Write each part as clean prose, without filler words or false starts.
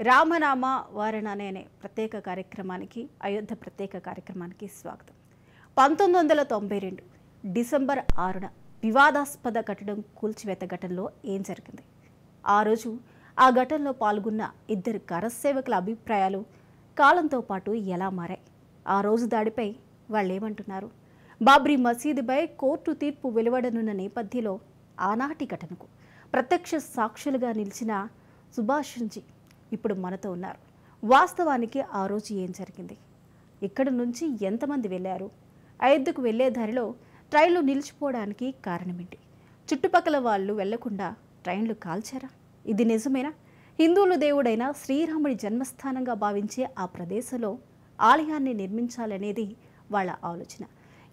రామనామ వారణాని అనే ప్రత్యేక కార్యక్రమానికి అయోధ్య ప్రత్యేక కార్యక్రమానికి స్వాగతం. 1992 డిసెంబర్ 6న వివాదాస్పద కట్టడం కూల్చివేత ఘటనలో ఏం జరిగింది? ఆ రోజు ఆ ఘటనలో పాల్గొన్న ఇద్దరు కరసేవకుల అభిప్రాయాలు కాలంతో పాటు ఎలా మారాయి? ఆ రోజు దాడిపై వాళ్ళు ఏమంటున్నారు? బాబ్రీ మసీదుపై కోర్టు తీర్పు వెలువడనున్న నేపథ్యంలో ఆనాటి ఘటనకు ప్రత్యక్ష సాక్షులుగా నిలిచిన సుభాష్జీ ఇప్పుడు మనతో ఉన్నారు. వాస్తవానికి ఆ రోజు ఏం జరిగింది? ఇక్కడ నుంచి ఎంతమంది వెళ్ళారు? అయోధ్యకు వెళ్లే దారిలో ట్రైన్లు నిలిచిపోవడానికి కారణమేంటి? చుట్టుపక్కల వాళ్ళు వెళ్లకుండా ట్రైన్లు కాల్చారా? ఇది నిజమేనా? హిందువుల దేవుడైన శ్రీరాముడి జన్మస్థానంగా భావించే ఆ ప్రదేశంలో ఆలయాన్ని నిర్మించాలనేది వాళ్ళ ఆలోచన.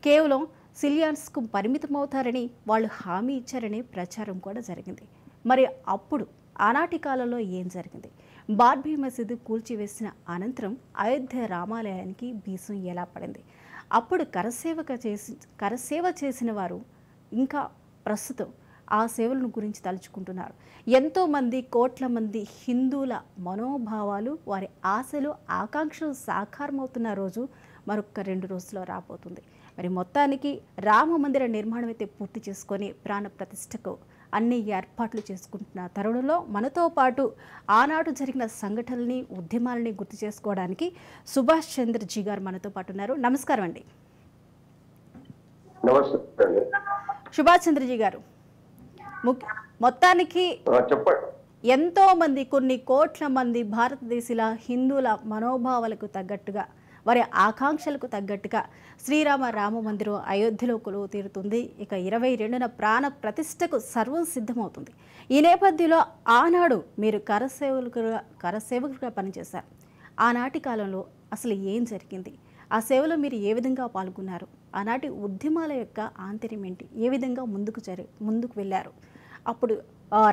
కేవలం సిలియాన్స్కు పరిమితమవుతారని వాళ్ళు హామీ ఇచ్చారనే ప్రచారం కూడా జరిగింది. మరి అప్పుడు ఆనాటి కాలంలో ఏం జరిగింది? బాబ్రీ మసీదు కూల్చివేసిన అనంతరం అయోధ్య రామాలయానికి బీసం ఎలా పడింది? అప్పుడు కరసేవ చేసిన వారు ఇంకా ప్రస్తుతం ఆ సేవలను గురించి తలుచుకుంటున్నారు. ఎంతోమంది కోట్ల మంది హిందువుల మనోభావాలు, వారి ఆశలు, ఆకాంక్షలు సాకారమవుతున్న రోజు మరొక 2 రోజుల్లో రాబోతుంది. మరి మొత్తానికి రామ మందిర నిర్మాణం అయితే పూర్తి చేసుకొని ప్రాణ ప్రతిష్టకు అన్ని ఏర్పాట్లు చేసుకుంటున్న తరుణంలో మనతో పాటు ఆనాడు జరిగిన సంఘటనల్ని, ఉద్యమాలని గుర్తు చేసుకోవడానికి సుభాష్ చంద్రజీ గారు మనతో పాటు ఉన్నారు. నమస్కారం అండి. సుభాష్ చంద్రజీ గారు, మొత్తానికి ఎంతో మంది, కొన్ని కోట్ల మంది భారతదేశీల హిందువుల మనోభావాలకు తగ్గట్టుగా, వారి ఆకాంక్షలకు తగ్గట్టుగా రామ మందిరం అయోధ్యలో కొలువు తీరుతుంది. ఇక 22న ప్రాణ ప్రతిష్టకు సర్వం సిద్ధమవుతుంది. ఈ నేపథ్యంలో ఆనాడు మీరు కరసేవకులుగా పనిచేశారు. ఆనాటి కాలంలో అసలు ఏం జరిగింది? ఆ సేవలో మీరు ఏ విధంగా పాల్గొన్నారు? ఆనాటి ఉద్యమాల యొక్క ఆంతర్యం ఏంటి? ఏ విధంగా ముందుకు వెళ్ళారు? అప్పుడు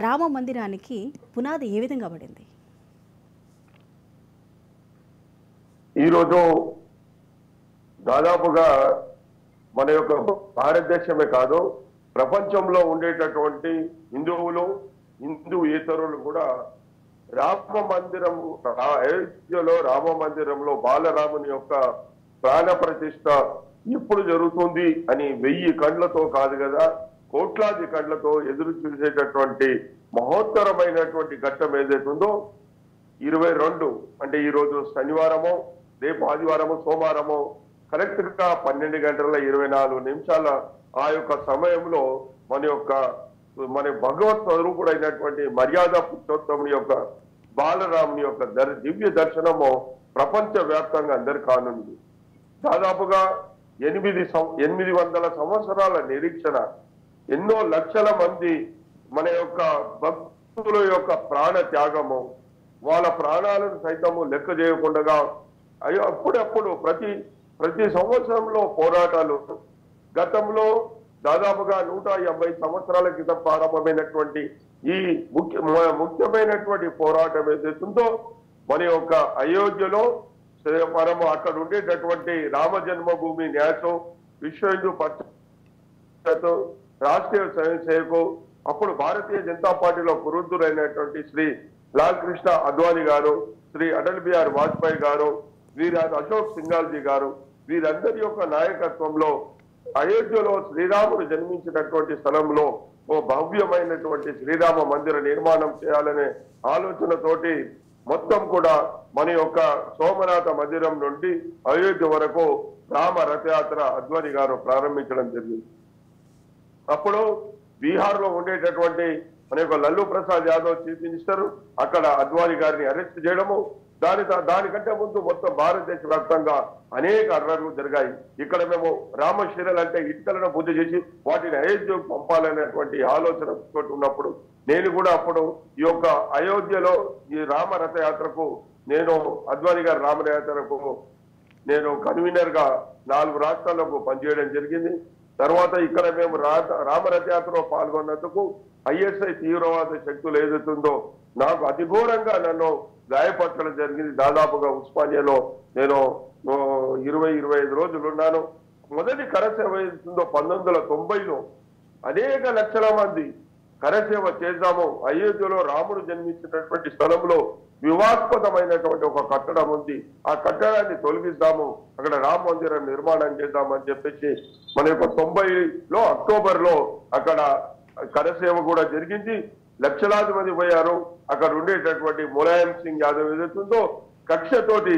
రామ మందిరానికి పునాది ఏ విధంగా పడింది? ఈరోజు దాదాపుగా మన యొక్క భారతదేశమే కాదు, ప్రపంచంలో ఉండేటటువంటి హిందువులు, హిందూయేతరులు కూడా రామ మందిరం, అయోధ్యలో రామ మందిరంలో బాలరాముని యొక్క ప్రాణ ప్రతిష్ట ఎప్పుడు జరుగుతుంది అని 1000 కండ్లతో కాదు కదా, కోట్లాది కండ్లతో ఎదురు చూసేటటువంటి మహోత్తరమైనటువంటి ఘట్టం ఏదైతుందో 22 అంటే ఈరోజు శనివారమో, రేపు ఆదివారము, సోమవారము కరెక్ట్ గా 12 గంటల 24 నిమిషాల ఆ యొక్క సమయంలో మన భగవత్ స్వరూపుడైనటువంటి మర్యాద పురుషోత్తముని యొక్క బాలరాముని యొక్క దివ్య దర్శనము ప్రపంచ వ్యాప్తంగా అందరు కానుంది. దాదాపుగా 800 సంవత్సరాల నిరీక్షణ, ఎన్నో లక్షల మంది మన యొక్క భక్తుల యొక్క ప్రాణ త్యాగము, వాళ్ళ ప్రాణాలను సైతము లెక్క చేయకుండా అప్పుడప్పుడు ప్రతి సంవత్సరంలో పోరాటాలు. గతంలో దాదాపుగా 150 సంవత్సరాల క్రితం ప్రారంభమైనటువంటి ఈ ముఖ్యమైనటువంటి పోరాటం ఏదైతుందో మన యొక్క అయోధ్యలో మనము అక్కడ ఉండేటటువంటి రామ జన్మభూమి న్యాసం, విశ్వ హిందూ పరిషత్, రాష్ట్రీయ స్వయం సేవకు, అప్పుడు భారతీయ జనతా పార్టీలో పురుద్దురైనటువంటి శ్రీ లాల్ కృష్ణ అద్వానీ గారు, శ్రీ అటల్ బిహారీ వాజ్పేయి గారు, అశోక్ సింఘాల్జీ గారు, వీరందరి యొక్క నాయకత్వంలో అయోధ్యలో శ్రీరాముడు జన్మించినటువంటి స్థలంలో ఓ భవ్యమైనటువంటి శ్రీరామ మందిర నిర్మాణం చేయాలనే ఆలోచనతోటి మొత్తం కూడా మన యొక్క సోమనాథ మందిరం నుండి అయోధ్య వరకు రామ రథయాత్ర అద్వానీ గారు ప్రారంభించడం జరిగింది. అప్పుడు బీహార్ లో ఉండేటటువంటి మన యొక్క లల్లు ప్రసాద్ యాదవ్ చీఫ్ మినిస్టర్ అక్కడ అద్వానీ గారిని అరెస్ట్ చేయడము, దానికంటే ముందు మొత్తం భారతదేశ వ్యాప్తంగా అనేక అర్రలు జరిగాయి. ఇక్కడ మేము రామశీలలు అంటే ఇటుకలను పూజ చేసి వాటిని అయోధ్యకు పంపాలనేటువంటి ఆలోచన ఉన్నప్పుడు నేను కూడా అప్పుడు ఈ యొక్క అయోధ్యలో ఈ రామ రథయాత్రకు, నేను అద్వానీ గారి రామరథయాత్రకు నేను కన్వీనర్ గా 4 రాష్ట్రాలకు పనిచేయడం జరిగింది. తర్వాత ఇక్కడ మేము రామరథయాత్రలో పాల్గొన్నందుకు ఐఎస్ఐ తీవ్రవాద శక్తులు ఏదైతుందో నాకు అతి ఘోరంగా నన్ను గాయపరచడం జరిగింది. దాదాపుగా ఉస్మానియాలో నేను 20-25 రోజులు ఉన్నాను. మొదటి కరసేవ ఏదైతుందో 1990లో అనేక లక్షల మంది కరసేవ చేద్దాము. అయోధ్యలో రాముడు జన్మించినటువంటి స్థలంలో వివాదాస్పదమైనటువంటి ఒక కట్టడం ఉంది, ఆ కట్టడాన్ని తొలగిద్దాము, అక్కడ రామ మందిరం నిర్మాణం చేద్దామని చెప్పేసి మన యొక్క 90లో అక్టోబర్లో అక్కడ కరసేవ కూడా జరిగింది. లక్షలాది మంది పోయారు. అక్కడ ఉండేటటువంటి ములాయం సింగ్ యాదవ్ ఏదైతుందో కక్షతోటి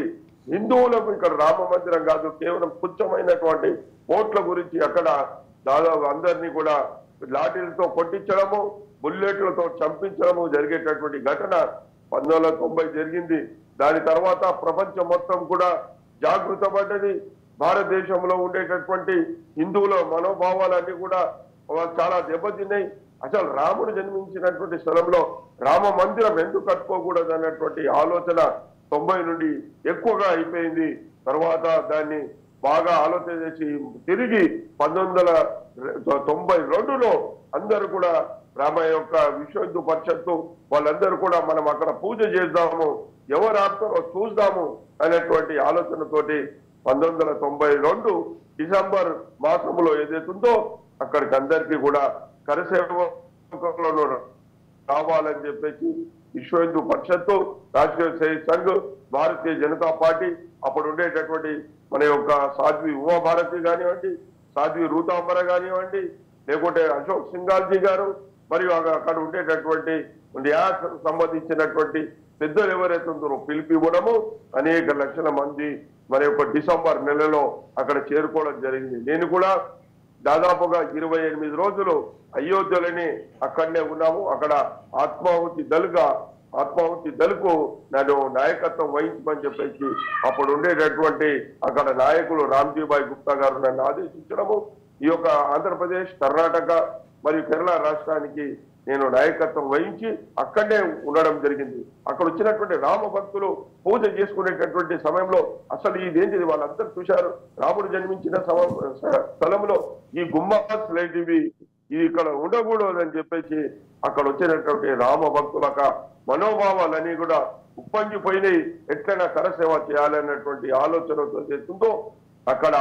హిందువులకు ఇక్కడ రామ మందిరం కాదు, కేవలం తుచ్చమైనటువంటి ఓట్ల గురించి అక్కడ దాదాపు అందరినీ కూడా లాఠీలతో కొట్టించడము, బుల్లెట్లతో చంపించడము జరిగేటటువంటి ఘటన 1990 జరిగింది. దాని తర్వాత ప్రపంచం మొత్తం కూడా జాగృత పడ్డది. భారతదేశంలో ఉండేటటువంటి హిందువుల మనోభావాలన్నీ కూడా చాలా దెబ్బతిన్నాయి. అసలు రాముడు జన్మించినటువంటి స్థలంలో రామ మందిరం ఎందుకు కట్టుకోకూడదు అన్నటువంటి ఆలోచన 90 నుండి ఎక్కువగా అయిపోయింది. తర్వాత దాన్ని బాగా ఆలోచన చేసి తిరిగి 1992లో అందరూ కూడా రామ యొక్క విశ్వ హిందూ పరిషత్తు వాళ్ళందరూ కూడా మనం అక్కడ పూజ చేద్దాము, ఎవరు ఆపుతారో చూద్దాము అనేటువంటి ఆలోచనతోటి 1992 డిసెంబర్ మాసంలో ఏదైతుందో అక్కడికి అందరికీ కూడా కరసేవకులను రావాలని చెప్పేసి విశ్వ హిందూ పరిషత్తు, రాష్ట్రీయ సేవక్ సంఘ్, భారతీయ జనతా పార్టీ, అప్పుడు ఉండేటటువంటి మన యొక్క సాధ్వి ఉమాభారతి కానివ్వండి, సాధ్వి రూతాంబర కానివ్వండి, లేకుంటే అశోక్ సింఘాల్జీ గారు, మరియు అక్కడ ఉండేటటువంటి న్యాయానికి సంబంధించినటువంటి పెద్దలు ఎవరైతే ఉందో పిలిపి ఇవ్వడము, అనేక లక్షల మంది మన యొక్క డిసెంబర్ నెలలో అక్కడ చేరుకోవడం జరిగింది. నేను కూడా దాదాపుగా 28 రోజులు అయోధ్యలోనే అక్కడనే ఉన్నాము. అక్కడ ఆత్మాహుతి దళకు నన్ను నాయకత్వం వహించమని చెప్పేసి అప్పుడు ఉండేటటువంటి అక్కడ నాయకులు రామ్జీభాయ్ గుప్తా గారు నన్ను ఆదేశించడము, ఈ యొక్క ఆంధ్రప్రదేశ్, కర్ణాటక మరియు కేరళ రాష్ట్రానికి నేను నాయకత్వం వహించి అక్కడనే ఉండడం జరిగింది. అక్కడ వచ్చినటువంటి రామ భక్తులు పూజ చేసుకునేటటువంటి సమయంలో అసలు ఇదేంటిది వాళ్ళందరూ చూశారు. రాముడు జన్మించిన స్థలంలో ఈ గుమ్మాస్ లాంటివి ఇది ఇక్కడ ఉండకూడదు అని చెప్పేసి అక్కడ వచ్చినటువంటి రామ భక్తుల మనోభావాలన్నీ కూడా ఉప్పొంగిపోయినాయి. ఎట్లయినా కరసేవ చేయాలన్నటువంటి ఆలోచనతో చేస్తుందో అక్కడ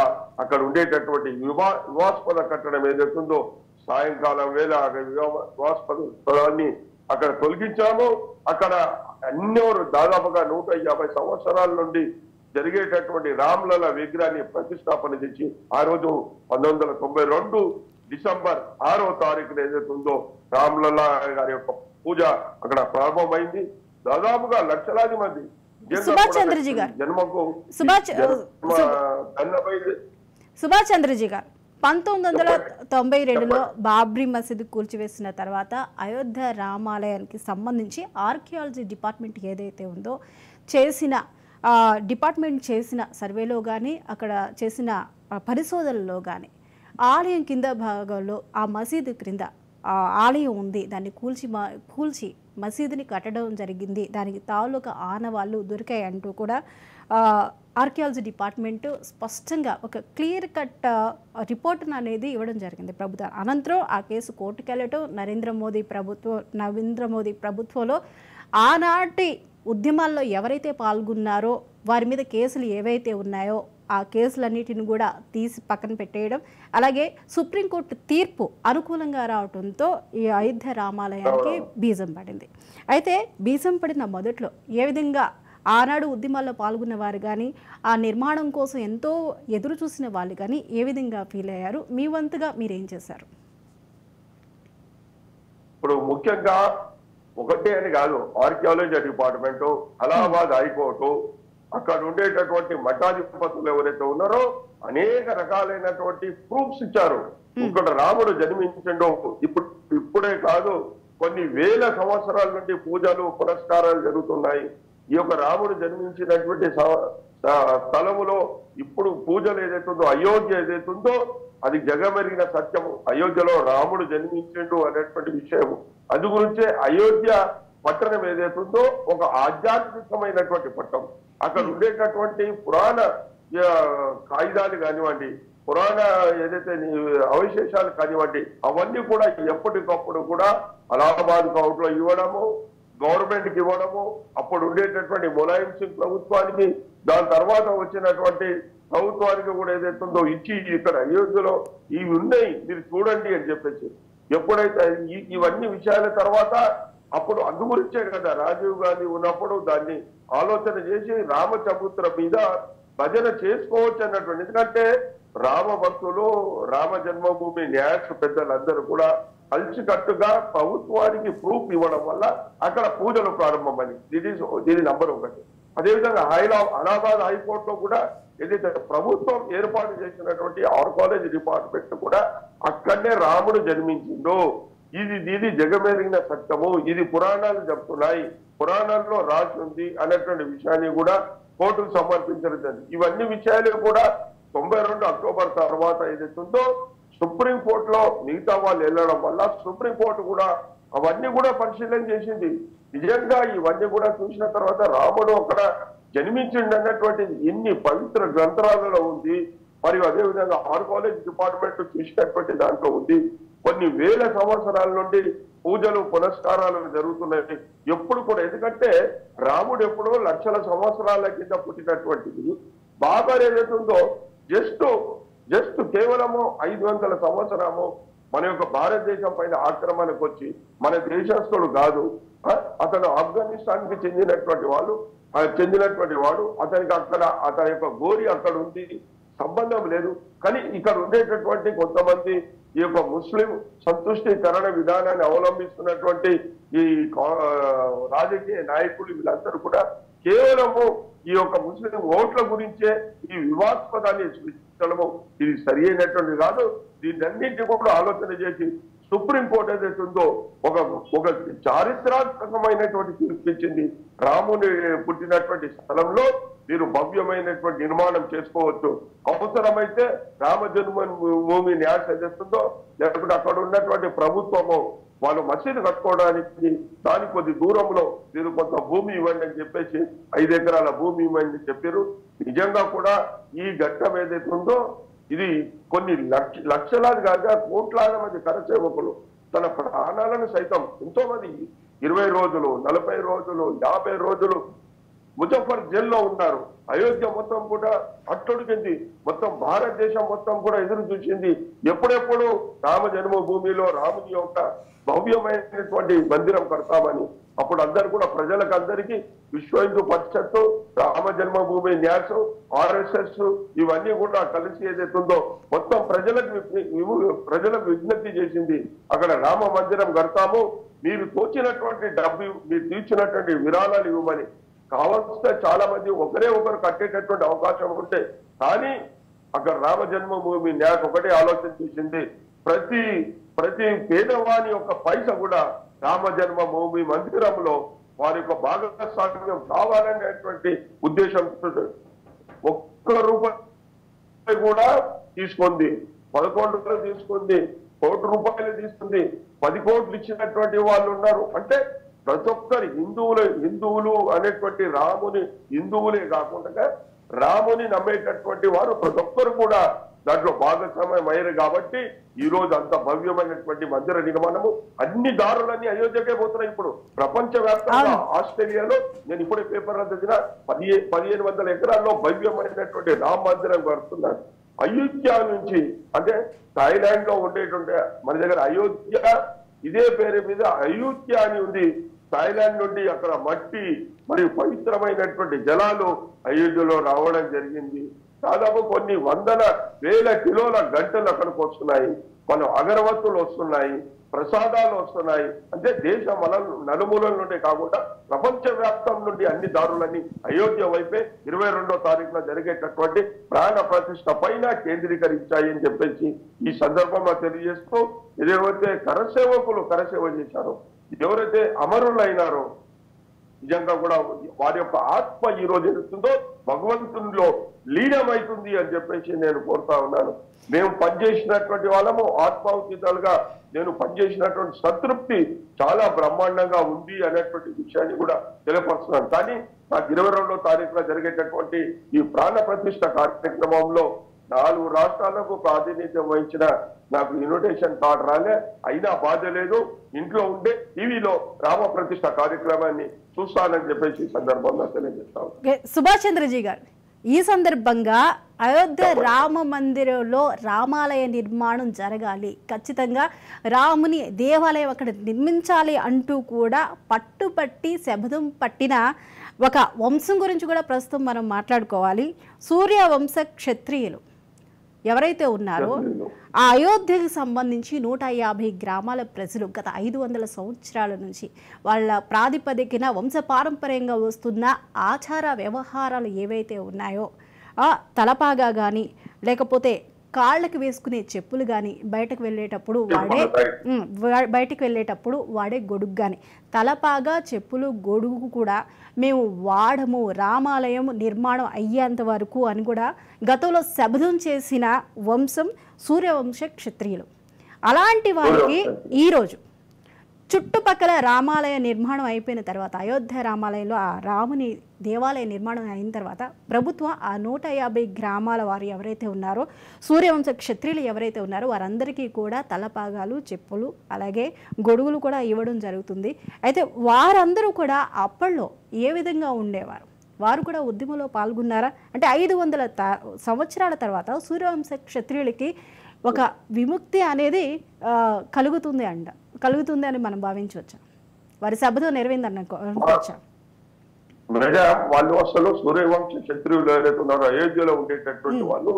ఉండేటటువంటి వివాదాస్పద కట్టడం ఏదైతుందో సాయంకాలం వేళ వివాదాస్పద స్థలాన్ని అక్కడ తొలగించాము. అక్కడ అన్నోరు దాదాపుగా 150 సంవత్సరాల నుండి జరిగేటటువంటి రామ్లల విగ్రహాన్ని ప్రతిష్టాపన చేసి ఆ రోజు 1992 డిసెంబర్ 6వ తారీఖున ఏదైతుందో రామ్లల గారి యొక్క పూజ అక్కడ ప్రారంభమైంది. దాదాపుగా లక్షలాది మంది సుభాష్ చంద్రజీ గారు 1992లో బాబ్రీ మసీదు కూల్చివేసిన తర్వాత అయోధ్య రామాలయానికి సంబంధించి ఆర్కియాలజీ డిపార్ట్మెంట్ ఏదైతే ఉందో డిపార్ట్మెంట్ చేసిన సర్వేలో కానీ అక్కడ చేసిన పరిశోధనలో కానీ ఆలయం కింద భాగంలో ఆ మసీదు క్రింద ఆలయం ఉంది, దాన్ని కూల్చి మసీదుని కట్టడం జరిగింది, దానికి తాలూకా ఆనవాళ్ళు దొరికాయి అంటూ కూడా ఆర్కియాలజీ డిపార్ట్మెంట్ స్పష్టంగా ఒక క్లియర్ కట్ రిపోర్ట్ను అనేది ఇవ్వడం జరిగింది ప్రభుత్వం. అనంతరం ఆ కేసు కోర్టుకు వెళ్ళటం, నరేంద్ర మోదీ ప్రభుత్వంలో ఆనాటి ఉద్యమాల్లో ఎవరైతే పాల్గొన్నారో వారి మీద కేసులు ఏవైతే ఉన్నాయో ఆ కేసులన్నిటిని కూడా తీసి పక్కన పెట్టేయడం, అలాగే సుప్రీంకోర్టు తీర్పు అనుకూలంగా రావడంతో ఈ అయోధ్య రామాలయానికి బీజం పడింది. అయితే బీజం పడిన మొదట్లో ఏ విధంగా ఆనాడు ఉద్యమాల్లో పాల్గొన్న వారు కానీ ఆ నిర్మాణం కోసం ఎంతో ఎదురు చూసిన వాళ్ళు కానీ ఏ విధంగా ఫీల్ అయ్యారు, మీ వంతుగా మీరేం చేశారు? ఇప్పుడు ముఖ్యంగా ఒకటే అని కాదు, ఆర్కియాలజీ డిపార్ట్మెంటు, అలహాబాద్ హైకోర్టు, అక్కడ ఉండేటటువంటి మఠాధిపతులు ఎవరైతే ఉన్నారో అనేక రకాలైనటువంటి ప్రూఫ్స్ ఇచ్చారు. ఇక్కడ రాముడు జన్మించండు ఇప్పుడే కాదు, కొన్ని వేల సంవత్సరాల నుండి పూజలు పురస్కారాలు జరుగుతున్నాయి. ఈ యొక్క రాముడు జన్మించినటువంటి స్థలములో ఇప్పుడు పూజలు ఏదైతుందో, అయోధ్య ఏదైతుందో అది జగమెరిగిన సత్యము. అయోధ్యలో రాముడు జన్మించిండు అనేటువంటి విషయము. అందు గురించే అయోధ్య పట్టణం ఏదైతుందో ఒక ఆధ్యాత్మికమైనటువంటి పట్టణం. అక్కడ ఉండేటటువంటి పురాణ కాగితాలు కానివ్వండి, పురాణ ఏదైతే అవశేషాలు కానివ్వండి, అవన్నీ కూడా ఎప్పటికప్పుడు కూడా అలహాబాద్ కోర్టులో ఇవ్వడము, గవర్నమెంట్ కి ఇవ్వడము, అప్పుడు ఉండేటటువంటి ములాయం సింగ్ ప్రభుత్వానికి, దాని తర్వాత వచ్చినటువంటి ప్రభుత్వానికి కూడా ఏదైతుందో ఇచ్చి ఇక్కడ అయోధ్యలో ఇవి ఉన్నాయి మీరు చూడండి అని చెప్పేసి ఎప్పుడైతే ఇవన్నీ విషయాల తర్వాత అప్పుడు అందు గురించే కదా రాజీవ్ గాంధీ ఉన్నప్పుడు దాన్ని ఆలోచన చేసి రామచబుత్ర మీద భజన చేసుకోవచ్చు అన్నటువంటి. ఎందుకంటే రామ భక్తులు రామ జన్మభూమి న్యాయస్థ పెద్దలందరూ కూడా కలిసికట్టుగా ప్రభుత్వానికి ప్రూఫ్ ఇవ్వడం వల్ల అక్కడ పూజలు ప్రారంభమని దీని నంబర్ 1. అదేవిధంగా అలహాబాద్ హైకోర్టులో కూడా ఏదైతే ప్రభుత్వం ఏర్పాటు చేసినటువంటి ఆర్కాలజీ డిపార్ట్మెంట్ కూడా అక్కడనే రాముడు జన్మించిందో ఇది జగమెరిగిన సత్యము, ఇది పురాణాలు చెప్తున్నాయి, పురాణాల్లో రాసి ఉంది అనేటువంటి విషయాన్ని కూడా కోర్టుకు సమర్పించడం జరిగింది. ఇవన్నీ విషయాలు కూడా 92 అక్టోబర్ తర్వాత ఏదైతుందో సుప్రీంకోర్టులో మిగతా వాళ్ళు వెళ్ళడం వల్ల సుప్రీంకోర్టు కూడా అవన్నీ కూడా పరిశీలన చేసింది. నిజంగా ఇవన్నీ కూడా చూసిన తర్వాత రాముడు అక్కడ జన్మించింది అన్నటువంటిది ఎన్ని పవిత్ర గ్రంథాలలో ఉంది. మరియు అదేవిధంగా ఆర్కాలజీ డిపార్ట్మెంట్ చూసినటువంటి దాంట్లో ఉంది. కొన్ని వేల సంవత్సరాల నుండి పూజలు పునస్కారాలు జరుగుతున్నాయి ఎప్పుడు కూడా. ఎందుకంటే రాముడు ఎప్పుడో లక్షల సంవత్సరాల కింద పుట్టినటువంటిది. బాబర్ ఏదైతుందో జస్ట్ కేవలము 500 సంవత్సరము మన యొక్క భారతదేశం పైన ఆక్రమణకు వచ్చి మన దేశస్తుడు కాదు, అతను ఆఫ్ఘనిస్తాన్ కి చెందినటువంటి వాడు. అతనికి అక్కడ అతని యొక్క గోరి అక్కడ ఉంది, సంబంధం లేదు. కానీ ఇక్కడ ఉండేటటువంటి కొంతమంది ఈ యొక్క ముస్లిం సంతుష్టీకరణ విధానాన్ని అవలంబిస్తున్నటువంటి ఈ రాజకీయ నాయకులు వీళ్ళందరూ కూడా కేవలము ఈ యొక్క ముస్లిం ఓట్ల గురించే ఈ వివాదాస్పదాన్ని సృష్టించడము ఇది సరి అయినటువంటి కాదు. దీన్నన్నింటి కూడా ఆలోచన చేసి సుప్రీంకోర్టు ఏదైతే ఉందో ఒక చారిత్రాత్మకమైనటువంటి తీర్పు ఇచ్చింది. రాముని పుట్టినటువంటి స్థలంలో మీరు భవ్యమైనటువంటి నిర్మాణం చేసుకోవచ్చు. అవసరమైతే రామ జన్మభూమి న్యాయం ఏదైతుందో లేకపోతే అక్కడ ఉన్నటువంటి ప్రభుత్వము వాళ్ళు మసీదు కట్టుకోవడానికి దాని కొద్ది దూరంలో మీరు కొంత భూమి ఇవ్వండి అని చెప్పేసి 5 ఎకరాల భూమి ఇవ్వండి చెప్పారు. నిజంగా కూడా ఈ ఘట్టం ఏదైతే ఉందో ఇది కొన్ని లక్షలాది కాగా కోట్లాది మంది కరసేవకులు తన ప్రాణాలను సైతం ఎంతో మంది 20 రోజులు 40 రోజులు 50 రోజులు ముజఫర్ జైల్లో ఉన్నారు. అయోధ్య మొత్తం కూడా అట్టుడికింది. మొత్తం భారతదేశం మొత్తం కూడా ఎదురు చూసింది ఎప్పుడెప్పుడు రామ జన్మభూమిలో రాముని యొక్క భవ్యమైనటువంటి మందిరం కడతామని. అప్పుడు అందరు కూడా ప్రజలకు అందరికీ విశ్వ హిందూ పరిషత్తు, రామ జన్మభూమి న్యాసం, RSS ఇవన్నీ కూడా కలిసి ఏదైతుందో మొత్తం ప్రజలకు విజ్ఞప్తి చేసింది. అక్కడ రామ మందిరం కడతాము, మీరు తోచినటువంటి డబ్బు మీరు తీర్చినటువంటి విరాళాలు ఇవ్వమని. కావాల్సిన చాలా మంది ఒకరు కట్టేటటువంటి అవకాశం ఉంటే కానీ అక్కడ రామ జన్మభూమి న్యాయం ఒకటే ఆలోచన చేసింది. ప్రతి పేదవాని యొక్క పైస కూడా రామ జన్మభూమి మందిరంలో వారి యొక్క భాగస్వామ్యం కావాలనేటువంటి ఉద్దేశంతో ₹1 కూడా తీసుకుంది. 11 తీసుకుంది, ₹1 తీసుకుంది, 10 కోట్లు ఇచ్చినటువంటి వాళ్ళు ఉన్నారు. అంటే ప్రతి ఒక్కరు హిందువులు అనేటువంటి రాముని హిందువులే కాకుండా రాముని నమ్మేటటువంటి వారు ప్రతి ఒక్కరు కూడా దాంట్లో భాగస్వామ్యం అయ్యారు. కాబట్టి ఈ రోజు అంత భవ్యమైనటువంటి మందిర నిర్మాణము అన్ని దారులన్నీ అయోధ్యకే పోతున్నాయి. ఇప్పుడు ప్రపంచవ్యాప్తంగా ఆస్ట్రేలియాలో నేను ఇప్పుడే పేపర్లో చదివిన 1500 ఎకరాల్లో భవ్యమైనటువంటి రామ మందిరం కడుతున్నారు. అయోధ్య నుంచి అంటే థాయిలాండ్ లో ఉండేటువంటి మన దగ్గర అయోధ్య ఇదే పేరు మీద అయోధ్య అని ఉంది. థాయిలాండ్ నుండి అక్కడ మట్టి మరియు పవిత్రమైనటువంటి జలాలు అయోధ్యలో రావడం జరిగింది. దాదాపు కొన్ని 100,000 కిలోల గంటలు అక్కడికి వస్తున్నాయి. మన అగరవత్తులు వస్తున్నాయి, ప్రసాదాలు వస్తున్నాయి. అంటే దేశ నలుమూలల నుండి కాకుండా ప్రపంచ వ్యాప్తం నుండి అన్ని దారులన్నీ అయోధ్య వైపే 22వ తారీఖున జరిగేటటువంటి ప్రాణ ప్రతిష్ఠ పైన కేంద్రీకరించాయి అని చెప్పేసి ఈ సందర్భంలో తెలియజేస్తూ ఏదైతే కరసేవకులు కరసేవ చేశారో, ఎవరైతే అమరులైనారో నిజంగా కూడా వారి యొక్క ఆత్మ ఈ రోజు ఎదుగుతుందో భగవంతునిలో లీనమైతుంది అని చెప్పేసి నేను కోరుతా ఉన్నాను. మేము పనిచేసినటువంటి వాళ్ళము ఆత్మాహుతిలుగా నేను పనిచేసినటువంటి సంతృప్తి చాలా బ్రహ్మాండంగా ఉంది అనేటువంటి విషయాన్ని కూడా తెలియపరుస్తున్నాను. కానీ నాకు 22వ తారీఖున జరిగేటటువంటి ఈ ప్రాణ ప్రతిష్ఠ కార్యక్రమంలో 4 రాష్ట్రాలకు ప్రాతినిధ్యం వహించిన నాకు ఇన్విటేషన్ కార్డు రాలే. అయినా బాధ లేదు, ఇంట్లో ఉండే టీవీలో రామ ప్రతిష్ఠ కార్యక్రమాన్ని చూస్తానని చెప్పేసి సందర్భంగా తెలియజేస్తాను. సుభాష్ చంద్రజీ గారు, ఈ సందర్భంగా అయోధ్య రామ మందిరంలో రామాలయ నిర్మాణం జరగాలి, ఖచ్చితంగా రాముని దేవాలయం అక్కడ నిర్మించాలి అంటూ కూడా పట్టుపట్టి శబదం పట్టిన ఒక వంశం గురించి కూడా ప్రస్తుతం మనం మాట్లాడుకోవాలి. సూర్యవంశ క్షత్రియులు ఎవరైతే ఉన్నారో ఆ అయోధ్యకు సంబంధించి 150 గ్రామాల ప్రజలు గత 500 సంవత్సరాల నుంచి వాళ్ళ ప్రాతిపదికన వంశపారంపర్యంగా వస్తున్న ఆచార వ్యవహారాలు ఏవైతే ఉన్నాయో తలపాగా కానీ లేకపోతే కాళ్ళకి వేసుకునే చెప్పులు కానీ బయటకు వెళ్ళేటప్పుడు వాడే గొడుగు కానీ తలపాగా చెప్పులు గొడుగు కూడా మేము వాడము రామాలయం నిర్మాణం అయ్యేంత వరకు అని కూడా గతంలో శబదం చేసిన వంశం సూర్యవంశ క్షత్రియులు. అలాంటి వారికి ఈరోజు చుట్టుపక్కల రామాలయ నిర్మాణం అయిపోయిన తర్వాత అయోధ్య రామాలయంలో ఆ రాముని దేవాలయ నిర్మాణం అయిన తర్వాత ప్రభుత్వం ఆ 150 గ్రామాల వారు ఎవరైతే ఉన్నారో సూర్యవంశ క్షత్రియులు ఎవరైతే ఉన్నారో వారందరికీ కూడా తలపాగాలు చెప్పులు అలాగే గొడుగులు కూడా ఇవ్వడం జరుగుతుంది. అయితే వారందరూ కూడా అప్పట్లో ఏ విధంగా ఉండేవారు, వారు కూడా ఉద్యమంలో పాల్గొన్నారా అంటే 500 సంవత్సరాల తర్వాత సూర్యవంశ క్షత్రియులకి ఒక విముక్తి అనేది కలుగుతుంది అని మనం భావించవచ్చా? వారి శబదం నెరవేరిందనుకోవచ్చా? వాళ్ళు అసలు సూర్యవంశ క్షత్రియులు ఎవరైతే ఉన్నారో అయోధ్యలో ఉండేటటువంటి వాళ్ళు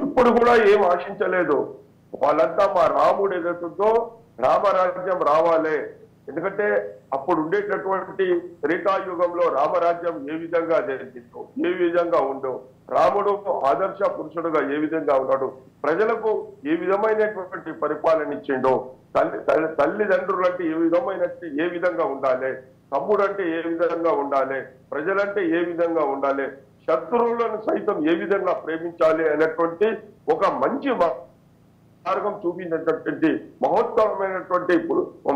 ఇప్పుడు కూడా ఏం ఆశించలేదు. వాళ్ళంతా మా రాముడు ఏదైతుందో రామరాజ్యం రావాలి, ఎందుకంటే అప్పుడు ఉండేటటువంటి త్రేతాయుగంలో రామరాజ్యం ఏ విధంగా జరిగిందో ఏ విధంగా ఉండో రాముడు ఆదర్శ పురుషుడుగా ఏ విధంగా ఉన్నాడు, ప్రజలకు ఏ విధమైనటువంటి పరిపాలన ఇచ్చిండో, తల్లిదండ్రులు అంటే ఏ విధంగా ఉండాలి, తమ్ముడు అంటే ఏ విధంగా ఉండాలి, ప్రజలంటే ఏ విధంగా ఉండాలి, శత్రువులను సైతం ఏ విధంగా ప్రేమించాలి అనేటువంటి ఒక మంచి మార్గం చూపించినటువంటి మహోత్తరమైనటువంటి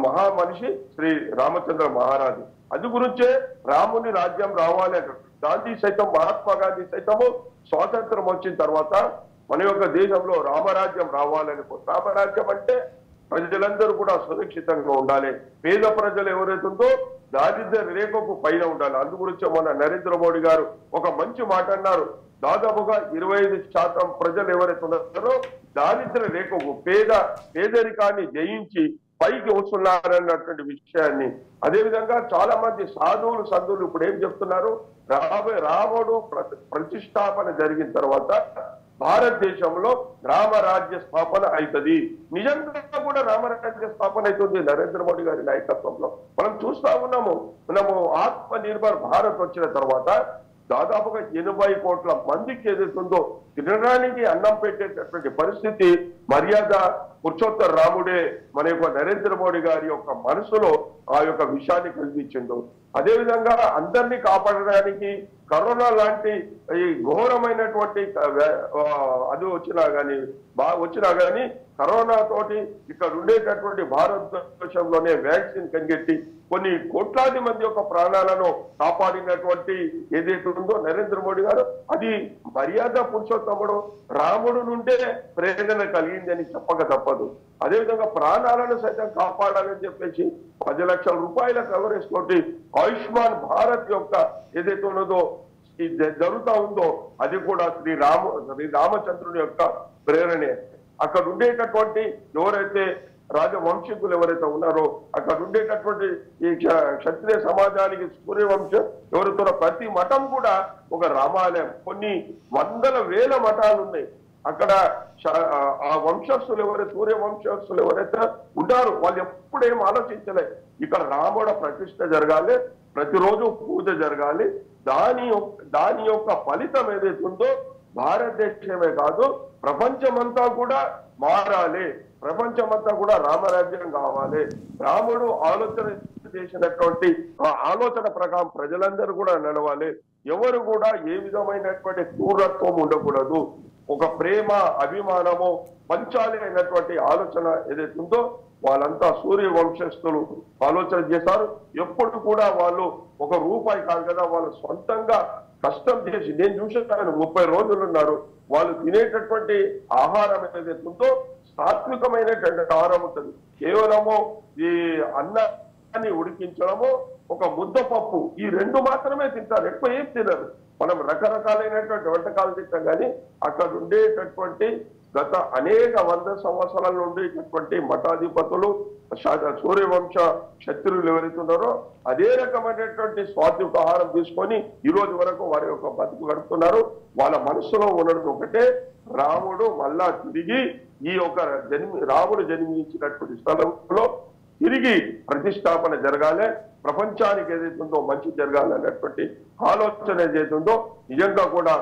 మహా మనిషి శ్రీ రామచంద్ర మహారాజు. అది గురించే రాముని రాజ్యం రావాలి అంటారు. గాంధీ సైతం మహాత్మా గాంధీ సైతము స్వాతంత్రం వచ్చిన తర్వాత మన యొక్క దేశంలో రామరాజ్యం రావాలని, రామరాజ్యం అంటే ప్రజలందరూ కూడా సురక్షితంగా ఉండాలి, పేద ప్రజలు ఎవరైతుందో దారిద్ర్య రేఖకు పైన ఉండాలి. అందు గురించి మొన్న నరేంద్ర మోడీ గారు ఒక మంచి మాట అన్నారు. దాదాపుగా 25% ప్రజలు ఎవరైతే ఉన్నారో దారిద్ర్య రేఖకు పేదరికాన్ని జయించి పైకి వస్తున్నారన్నటువంటి విషయాన్ని, అదేవిధంగా చాలా మంది సాధువులు సంధువులు ఇప్పుడు ఏం చెప్తున్నారు, రాముడు ప్రతిష్టాపన జరిగిన తర్వాత భారతదేశంలో రామరాజ్య స్థాపన అవుతుంది. నిజంగా కూడా రామరాజ్య స్థాపన అవుతుంది నరేంద్ర మోడీ గారి నాయకత్వంలో. మనం చూస్తా ఉన్నాము. మనము ఆత్మ నిర్భర్ భారత్ వచ్చిన తర్వాత దాదాపుగా 80 కోట్ల మందికి ఏదైతుందో తినడానికి అన్నం పెట్టేటటువంటి పరిస్థితి మర్యాద పురుషోత్తర రాముడే మన యొక్క నరేంద్ర మోడీ గారి యొక్క మనసులో ఆ యొక్క విషయాన్ని కల్పించిండు. అదేవిధంగా అందరినీ కాపాడడానికి కరోనా లాంటి ఈ ఘోరమైనటువంటి అది వచ్చినా గానీ కరోనా తోటి ఇక్కడ ఉండేటటువంటి భారతదేశంలోనే వ్యాక్సిన్ కనిపెట్టి కొన్ని కోట్లాది మంది యొక్క ప్రాణాలను కాపాడినటువంటి ఏదైతే ఉందో నరేంద్ర మోడీ గారు, అది మర్యాద పురుషోత్తముడు రాముడు నుండే ప్రేరణ కలిగిందని చెప్పక తప్పదు. అదేవిధంగా ప్రాణాలను సైతం కాపాడాలని చెప్పేసి 10 లక్షల రూపాయల కవరేజ్ తోటి ఆయుష్మాన్ భారత్ యొక్క ఏదైతే ఉన్నదో జరుగుతా ఉందో అది కూడా శ్రీ రామచంద్రుని యొక్క ప్రేరణే. అక్కడ ఉండేటటువంటి ఎవరైతే రాజవంశీకులు ఎవరైతే ఉన్నారో అక్కడ ఉండేటటువంటి ఈ క్షత్రియ సమాజానికి సూర్యవంశం ఎవరితో ప్రతి మఠం కూడా ఒక రామాలయం, కొన్ని వందల వేల మఠాలు ఉన్నాయి. అక్కడ ఆ వంశస్థులు ఎవరైతే సూర్యవంశస్థులు ఎవరైతే ఉంటారో వాళ్ళు ఎప్పుడేం ఆలోచించలే, ఇక్కడ రాముడ ప్రతిష్ఠ జరగాలి, ప్రతిరోజు పూజ జరగాలి, దాని యొక్క ఫలితం ఏదైతే ఉందో భారతదేశమే కాదు ప్రపంచమంతా కూడా మారాలి, ప్రపంచమంతా కూడా రామరాజ్యం కావాలి. రాముడు ఆలోచన చేసినటువంటి ఆలోచన ప్రకారం ప్రజలందరూ కూడా నడవాలి. ఎవరు కూడా ఏ విధమైనటువంటి క్రూరత్వం ఉండకూడదు, ఒక ప్రేమ అభిమానము పంచాలి అయినటువంటి ఆలోచన ఏదైతే ఉందో వాళ్ళంతా సూర్య వంశస్థులు ఆలోచన చేశారు. ఎప్పుడు కూడా వాళ్ళు ఒక రూపాయి కాదు కదా, వాళ్ళు సొంతంగా కష్టం చేసి, నేను చూసాను 30 రోజులు ఉన్నారు, వాళ్ళు తినేటటువంటి ఆహారం ఏదైతే ఉందో సాత్వికమైనటువంటి ఆహారం ఉంటుంది. కేవలము ఈ అన్నాన్ని ఉడికించడము, ఒక ముద్దపప్పు, ఈ రెండు మాత్రమే తింటారు, ఎక్కువ ఏం తినరు. మనం రకరకాలైనటువంటి వంటకాలు తింటాం, కానీ అక్కడ ఉండేటటువంటి గత అనేక 100 సంవత్సరాల ఉండేటటువంటి మఠాధిపతులు, సూర్యవంశ క్షత్రులు ఎవరైతున్నారో అదే రకమైనటువంటి సాత్విక ఆహారం తీసుకొని ఈ రోజు వరకు వారి యొక్క బతుకు గడుపుతున్నారు. వాళ్ళ మనసులో ఉన్నది ఒకటే, రాముడు మళ్ళా తిరిగి ఈ యొక్క రాముడు జన్మించినటువంటి స్థలంలో తిరిగి ప్రతిష్టాపన జరగాలి, ప్రపంచానికి ఏదైతుందో మంచి జరగాలి అనేటువంటి ఆలోచన ఏదైతుందో నిజంగా కూడా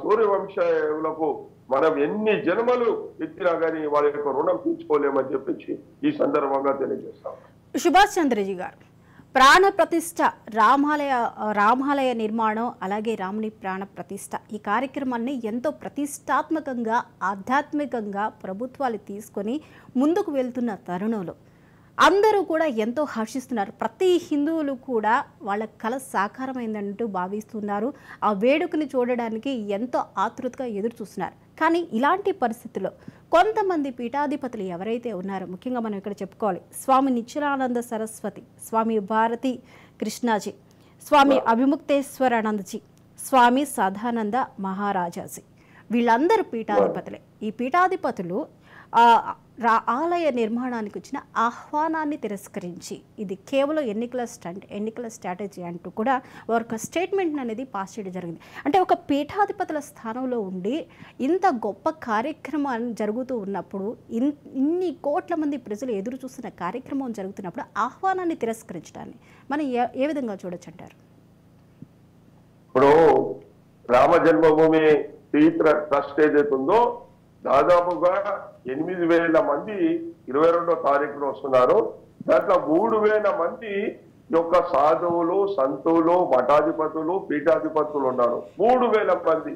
సూర్యవంశులకు మనం ఎన్ని జన్మలు ఎత్తినా కానీ వాళ్ళ యొక్క రుణం తీర్చుకోలేమని చెప్పి ఈ సందర్భంగా తెలియజేస్తాం. సుభాష్ చంద్రజీ గారు, ప్రాణ ప్రతిష్ఠ, రామాలయ నిర్మాణం, అలాగే రాముని ప్రాణ ప్రతిష్ఠ, ఈ కార్యక్రమాన్ని ఎంతో ప్రతిష్టాత్మకంగా ఆధ్యాత్మికంగా ప్రభుత్వాలు తీసుకొని ముందుకు వెళ్తున్న తరుణంలో అందరూ కూడా ఎంతో హర్షిస్తున్నారు. ప్రతి హిందువులు కూడా వాళ్ళ కల సాకారమైందంటూ భావిస్తున్నారు. ఆ వేడుకని చూడడానికి ఎంతో ఆతృతగా ఎదురు చూస్తున్నారు. కానీ ఇలాంటి పరిస్థితుల్లో కొంతమంది పీఠాధిపతులు ఎవరైతే ఉన్నారో, ముఖ్యంగా మనం ఇక్కడ చెప్పుకోవాలి, స్వామి నిత్యానంద సరస్వతి, స్వామి భారతి కృష్ణాజీ, స్వామి అభిముక్తేశ్వరానందజీ, స్వామి సదానంద మహారాజాజీ, వీళ్ళందరూ పీఠాధిపతులే. ఈ పీఠాధిపతులు ఆలయ నిర్మాణానికి వచ్చిన ఆహ్వానాన్ని తిరస్కరించి ఇది కేవలం ఎన్నికల స్టంట్, ఎన్నికల స్ట్రాటజీ అంటూ కూడా వారి స్టేట్మెంట్ అనేది పాస్ చేయడం జరిగింది. అంటే ఒక పీఠాధిపతుల స్థానంలో ఉండి ఇంత గొప్ప కార్యక్రమాలు జరుగుతూ ఉన్నప్పుడు, ఇన్ని కోట్ల మంది ప్రజలు ఎదురు చూస్తున్న కార్యక్రమం జరుగుతున్నప్పుడు ఆహ్వానాన్ని తిరస్కరించడాన్ని మనం ఏ విధంగా చూడొచ్చు అంటారు? ఇప్పుడు రామ జన్మభూమి తీర్థ ట్రస్ట్ ఏదైతే ఉందో దాదాపుగా 8,000 మంది 22వ తారీఖున వస్తున్నారు. దాంట్లో 3,000 మంది యొక్క సాధువులు, సంతులు, మఠాధిపతులు, పీఠాధిపతులు ఉన్నారు. 3,000 మంది,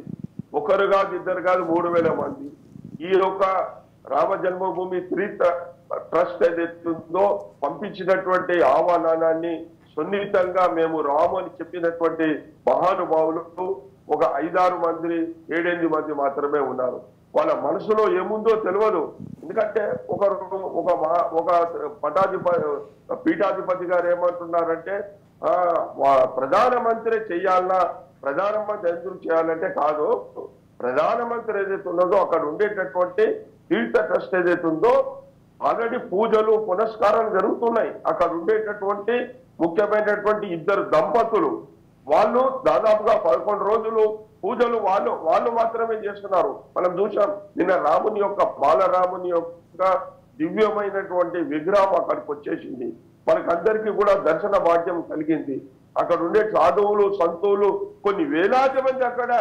ఒకరు కాదు, ఇద్దరు కాదు, 3,000 మంది. ఈ యొక్క రామ జన్మభూమి తీర్థ ట్రస్ట్ ఏదైతుందో పంపించినటువంటి ఆహ్వానాన్ని సున్నితంగా మేము రాము అని చెప్పినటువంటి మహానుభావులు ఒక 5-6 మంది, 7-8 మంది మాత్రమే ఉన్నారు. వాళ్ళ మనసులో ఏముందో తెలియదు. ఎందుకంటే ఒక పీఠాధిపతి గారు ఏమంటున్నారంటే, ప్రధానమంత్రి చెయ్యాలన్నా, ప్రధానమంత్రి ఎందుకు చేయాలంటే కాదు, ప్రధానమంత్రి ఏదైతే ఉన్నదో అక్కడ ఉండేటటువంటి తీర్థ ట్రస్ట్ ఏదైతే ఉందో ఆల్రెడీ పూజలు పునస్కారాలు జరుగుతున్నాయి. అక్కడ ఉండేటటువంటి ముఖ్యమైనటువంటి 2 దంపతులు వాళ్ళు దాదాపుగా 11 రోజులు పూజలు వాళ్ళు మాత్రమే చేస్తున్నారు. మనం చూసాం నిన్న రాముని యొక్క బాలరాముని యొక్క దివ్యమైనటువంటి విగ్రహం అక్కడికి వచ్చేసింది. మనకందరికీ కూడా దర్శన భాగ్యం కలిగింది. అక్కడ ఉండే సాధువులు, సంతువులు కొన్ని వేలాది మంది అక్కడ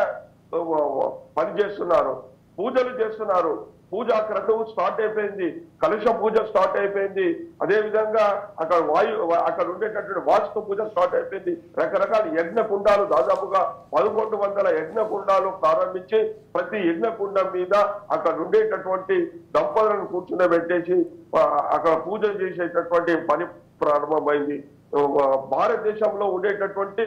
పనిచేస్తున్నారు, పూజలు చేస్తున్నారు. పూజా క్రతువు స్టార్ట్ అయిపోయింది, కలుష పూజ స్టార్ట్ అయిపోయింది. అదే విధంగా అక్కడ ఉండేటటువంటి వాస్తు పూజ స్టార్ట్ అయిపోయింది. రకరకాల యజ్ఞ కుండాలు, దాదాపుగా 1100 యజ్ఞ కుండాలు ప్రారంభించి ప్రతి యజ్ఞ కుండం మీద అక్కడ ఉండేటటువంటి దంపతులను కూర్చుండబెట్టేసి అక్కడ పూజ చేసేటటువంటి పని ప్రారంభమైంది. భారతదేశంలో ఉండేటటువంటి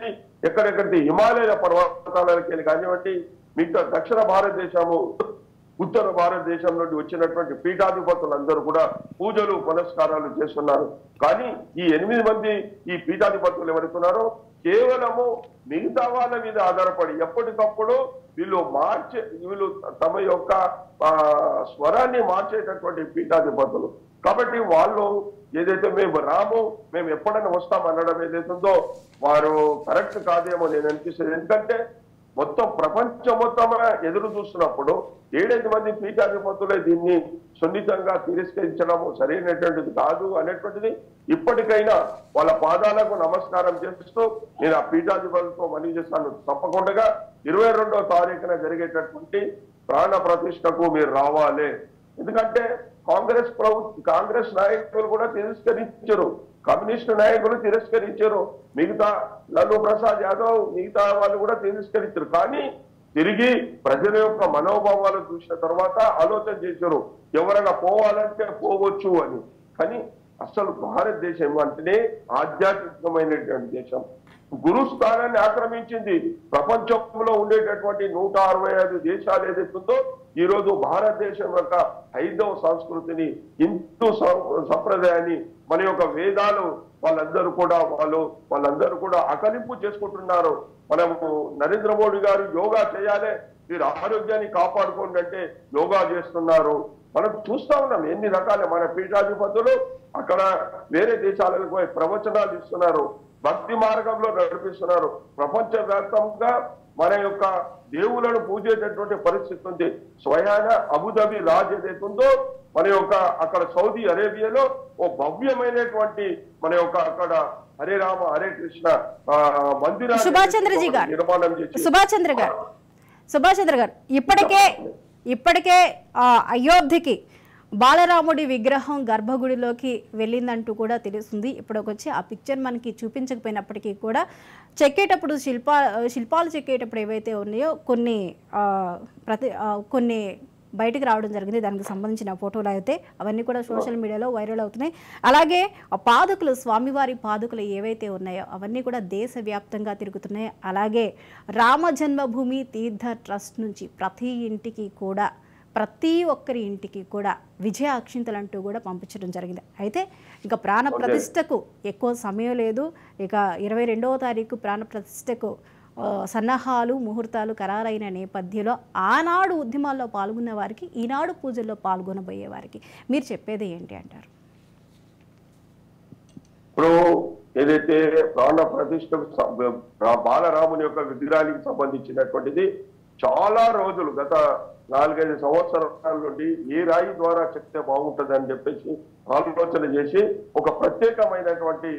ఎక్కడెక్కడికి హిమాలయ పర్వతాలకి కానివ్వండి, మిగతా దక్షిణ భారతదేశము, ఉత్తర భారతదేశం నుండి వచ్చినటువంటి పీఠాధిపతులందరూ కూడా పూజలు పునస్కారాలు చేస్తున్నారు. కానీ ఈ 8 మంది ఈ పీఠాధిపతులు ఎవరుతున్నారో కేవలము మిగతా వాళ్ళ మీద ఆధారపడి ఎప్పటికప్పుడు వీళ్ళు తమ యొక్క స్వరాన్ని మార్చేటటువంటి పీఠాధిపతులు. కాబట్టి వాళ్ళు ఏదైతే మేము ఎప్పుడైనా వస్తాం అనడం ఏదైతుందో వారు కరెక్ట్ కాదేమో నేను అనిపిస్తుంది. ఎందుకంటే మొత్తం ప్రపంచం మొత్తం ఎదురు చూస్తున్నప్పుడు 7-8 మంది పీఠాధిపతులే దీన్ని సున్నితంగా తిరస్కరించడము సరైనటువంటిది కాదు అనేటువంటిది ఇప్పటికైనా వాళ్ళ పాదాలకు నమస్కారం చేస్తూ నేను ఆ పీఠాధిపతులతో మనవి చేస్తాను. తప్పకుండా 22వ తారీఖున జరిగేటటువంటి ప్రాణ ప్రతిష్టకు మీరు రావాలి. ఎందుకంటే కాంగ్రెస్ నాయకులు కూడా తిరస్కరించారు, కమ్యూనిస్టు నాయకులు తిరస్కరించారు, మిగతా లాలూ ప్రసాద్ యాదవ్ మిగతా వాళ్ళు కూడా తిరస్కరించారు. కానీ తిరిగి ప్రజల యొక్క మనోభావాలు చూసిన తర్వాత ఆలోచన చేశారు ఎవరైనా పోవాలంటే పోవచ్చు అని. కానీ అసలు భారతదేశం అంటేనే ఆధ్యాత్మికమైనటువంటి దేశం, గురుస్థానాన్ని ఆక్రమించింది. ప్రపంచంలో ఉండేటటువంటి 165 దేశాలు ఏదైతుందో ఈ రోజు భారతదేశం యొక్క హైందవ సంస్కృతిని, హిందూ సంప్రదాయాన్ని, మన యొక్క వేదాలు వాళ్ళందరూ కూడా అకలింపు చేసుకుంటున్నారు. మనము నరేంద్ర మోడీ గారు యోగా చేయాలి, మీరు ఆరోగ్యాన్ని కాపాడుకోండి అంటే యోగా చేస్తున్నారు. మనం చూస్తా ఉన్నాం ఎన్ని రకాల మన పీఠాధిపతులు అక్కడ వేరే దేశాలకు పోయి ప్రవచనాలు ఇస్తున్నారు, భక్తి మార్గంలో నడిపిస్తున్నారు. ప్రపంచవ్యాప్తంగా మన యొక్క దేవులను పూజేటటువంటి పరిస్థితి ఉంది. స్వయాన అబుదాబి రాజ్ ఏదైతే ఉందో మన యొక్క అక్కడ సౌదీ అరేబియాలో ఓ భవ్యమైనటువంటి మన యొక్క అక్కడ హరే రామ హరే కృష్ణ మందిరాన్ని నిర్మాణం చేసి సుభాష్ చంద్ర గారు ఇప్పటికే అయోధ్యకి బాలరాముడి విగ్రహం గర్భగుడిలోకి వెళ్ళిందంటూ కూడా తెలుస్తుంది. ఇప్పటికొచ్చి ఆ పిక్చర్ మనకి చూపించకపోయినప్పటికీ కూడా చెక్కేటప్పుడు శిల్పాలు చెక్కేటప్పుడు ఏవైతే ఉన్నాయో కొన్ని బయటికి రావడం జరిగింది. దానికి సంబంధించిన ఫోటోలు అయితే అవన్నీ కూడా సోషల్ మీడియాలో వైరల్ అవుతున్నాయి. అలాగే పాదుకలు, స్వామివారి పాదుకలు ఏవైతే ఉన్నాయో అవన్నీ కూడా దేశవ్యాప్తంగా తిరుగుతున్నాయి. అలాగే రామ జన్మభూమి తీర్థ ట్రస్ట్ నుంచి ప్రతి ఒక్కరి ఇంటికి కూడా విజయ అక్షింతలు అంటూ కూడా పంపించడం జరిగింది. అయితే ఇంకా ప్రాణ ప్రతిష్టకు ఎక్కువ సమయం లేదు. ఇక 22వ తారీఖు ప్రాణ ప్రతిష్టకు సన్నాహాలు ముహూర్తాలు ఖరారైన నేపథ్యంలో ఆనాడు ఉద్యమాల్లో పాల్గొన్న వారికి, ఈనాడు పూజల్లో పాల్గొనబోయే వారికి మీరు చెప్పేది ఏంటి అంటారు? ఇప్పుడు ఏదైతే ప్రాణ ప్రతిష్టకు బాలరాముని యొక్క విగ్రహానికి సంబంధించినటువంటిది చాలా రోజులు గత 4-5 సంవత్సరాల నుండి ఏ రాయి ద్వారా చెప్తే బాగుంటుంది అని చెప్పేసి ఆలోచన చేసి ఒక ప్రత్యేకమైనటువంటి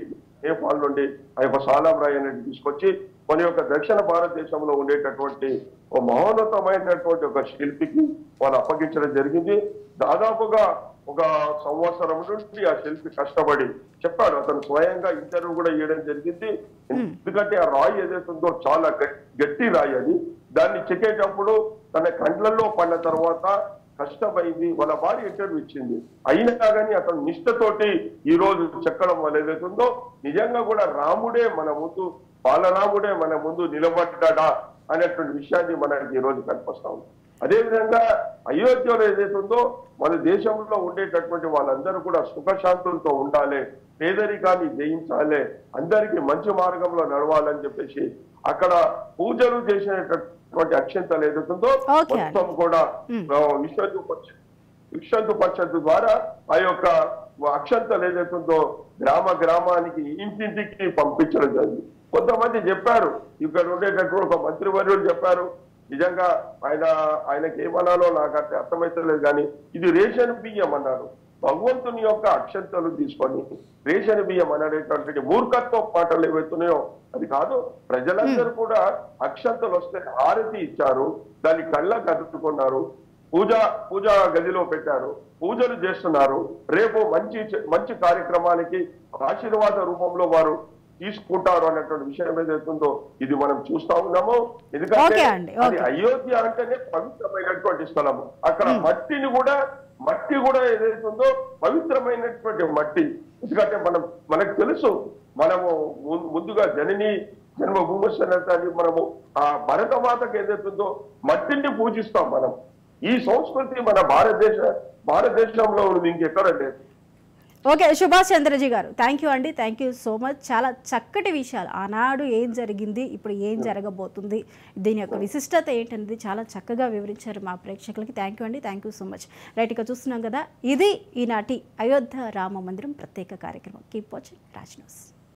నేపాల్ నుండి ఆ యొక్క సాలాం రాయి అనేది తీసుకొచ్చి మన యొక్క దక్షిణ భారతదేశంలో ఉండేటటువంటి ఒక మహోన్నతమైనటువంటి ఒక శిల్పికి వాళ్ళు అప్పగించడం జరిగింది. దాదాపుగా ఒక సంవత్సరం నుండి ఆ శిల్పి కష్టపడి చెప్పాడు. అతను స్వయంగా ఇంటర్వ్యూ కూడా ఇవ్వడం జరిగింది. ఎందుకంటే ఆ రాయి ఏదైతుందో చాలా గట్టి రాయి అది. దాన్ని చెక్కేటప్పుడు తన కండ్లలో పడిన తర్వాత కష్టమైంది. వాళ్ళ భార్య ఇంటర్వ్యూ ఇచ్చింది. అయినా కానీ అతను నిష్ఠతోటి ఈ రోజు చెక్కడం వల్ల ఏదైతుందో నిజంగా కూడా రాముడే మన ముందు, బాలరాముడే మన ముందు నిలబడ్డా అనేటువంటి విషయాన్ని మనకి ఈ రోజు కనిపిస్తా ఉంది. అదేవిధంగా అయోధ్యలో ఏదైతుందో మన దేశంలో ఉండేటటువంటి వాళ్ళందరూ కూడా సుఖశాంతులతో ఉండాలి, పేదరికాన్ని జయించాలి, అందరికీ మంచి మార్గంలో నడవాలని చెప్పేసి అక్కడ పూజలు చేసినటువంటి అక్షంతలు ఏదైతుందో మొత్తం కూడా విశ్వ పరిషత్తు ద్వారా ఆ యొక్క అక్షంతలు ఏదైతుందో గ్రామానికి ఇంటింటికి పంపించడం జరిగింది. కొంతమంది చెప్పారు, ఇక్కడ ఉండేటటువంటి ఒక మంత్రివర్యులు చెప్పారు, నిజంగా ఆయనకి ఏమన్నాలో నాకు అర్థమైతలేదు కానీ ఇది రేషన్ బియ్యం అన్నారు. భగవంతుని యొక్క అక్షంతలు తీసుకొని రేషన్ బియ్యం అనేటువంటి మూర్ఖత్వ పాటలు ఏవైతున్నాయో అది కాదు. ప్రజలందరూ కూడా అక్షంతలు వస్తే హారతి ఇచ్చారు, దాన్ని కళ్ళకు అతుక్కున్నారు, పూజా గదిలో పెట్టారు, పూజలు చేస్తున్నారు. రేపు మంచి కార్యక్రమానికి ఆశీర్వాద రూపంలో వారు తీసుకుంటారు అన్నటువంటి విషయం ఏదైతుందో ఇది మనం చూస్తా ఉన్నాము. ఎందుకంటే అది అయోధ్య అంటేనే పవిత్రమైనటువంటి స్థలము. అక్కడ మట్టి కూడా ఏదైతుందో పవిత్రమైనటువంటి మట్టి. ఎందుకంటే మనకు తెలుసు, మనము ముందుగా జన్మభూమిని మనము ఆ భరతమాతకు ఏదైతుందో మట్టిని పూజిస్తాం. మనం ఈ సంస్కృతి మన భారతదేశంలో ఉంది, ఇంకెక్కడ లేదు. ఓకే సుభాష్ చంద్రజీ గారు, థ్యాంక్ యూ అండి, థ్యాంక్ యూ సో మచ్. చాలా చక్కటి విషయాలు, ఆనాడు ఏం జరిగింది, ఇప్పుడు ఏం జరగబోతుంది, దీని యొక్క విశిష్టత ఏంటనేది చాలా చక్కగా వివరించారు మా ప్రేక్షకులకి. థ్యాంక్ యూ అండి, థ్యాంక్ యూ సో మచ్. రైట్గా చూస్తున్నాం కదా, ఇది ఈనాటి అయోధ్య రామ మందిరం ప్రత్యేక కార్యక్రమం. Keep watching Raj news.